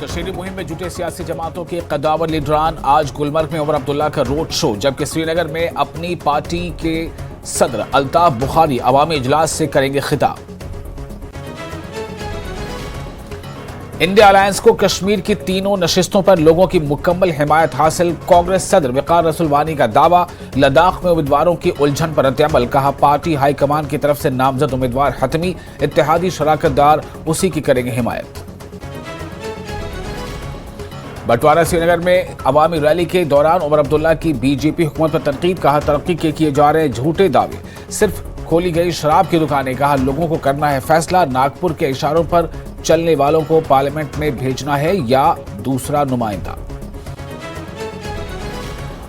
कश्मीरी मुहिम में जुटे सियासी जमातों के कद्दावर लीडरान आज गुलमर्ग में उमर अब्दुल्ला का रोड शो, जबकि श्रीनगर में अपनी पार्टी के सदर अल्ताफ बुखारी अवामी इजलास से करेंगे खिताब। इंडिया अलायंस को कश्मीर की तीनों नशिस्तों पर लोगों की मुकम्मल हिमायत हासिल, कांग्रेस सदर वकार रसूलवानी का दावा। लद्दाख में उम्मीदवारों की उलझन पर रद्द-ए-अमल, कहा पार्टी हाईकमान की तरफ से नामजद उम्मीदवार हतमी, इत्तेहादी शराकतदार उसी की करेंगे हिमायत। बटवारा श्रीनगर में अवामी रैली के दौरान उमर अब्दुल्ला की बीजेपी हुकूमत पर तनकीद, कहा तरक्की के किए जा रहे झूठे दावे, सिर्फ खोली गई शराब की दुकानें, कहा लोगों को करना है फैसला, नागपुर के इशारों पर चलने वालों को पार्लियामेंट में भेजना है या दूसरा नुमाइंदा।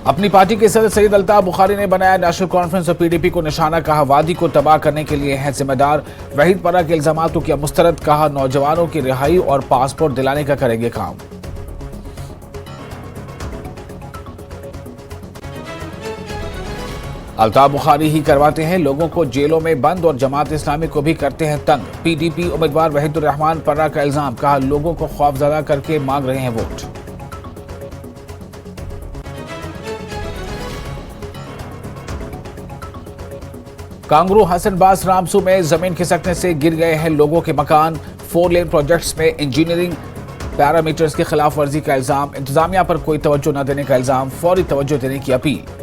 अपनी पार्टी के सदर सैयद अल्ताफ बुखारी ने बनाया नेशनल कॉन्फ्रेंस और पीडीपी को निशाना, कहा वादी को तबाह करने के लिए है जिम्मेदार। वहीद परा के इल्जामातों की मुस्तरद, कहा नौजवानों की रिहाई और पासपोर्ट दिलाने का करेंगे काम। अल्ताफ बुखारी ही करवाते हैं लोगों को जेलों में बंद और जमात इस्लामी को भी करते हैं तंग। पीडीपी उम्मीदवार वहीदुर रहमान पर्रा का इल्जाम, कहा लोगों को खौफजदा करके मांग रहे हैं वोट। कांगरू हसनबास रामसू में जमीन खिसकने से गिर गए हैं लोगों के मकान। 4 लेन प्रोजेक्ट्स में इंजीनियरिंग पैरामीटर्स की खिलाफ वर्जी का इल्जाम, इंतजामिया पर कोई तवज्जो न देने का इल्जाम, फौरी तवज्जो देने की अपील।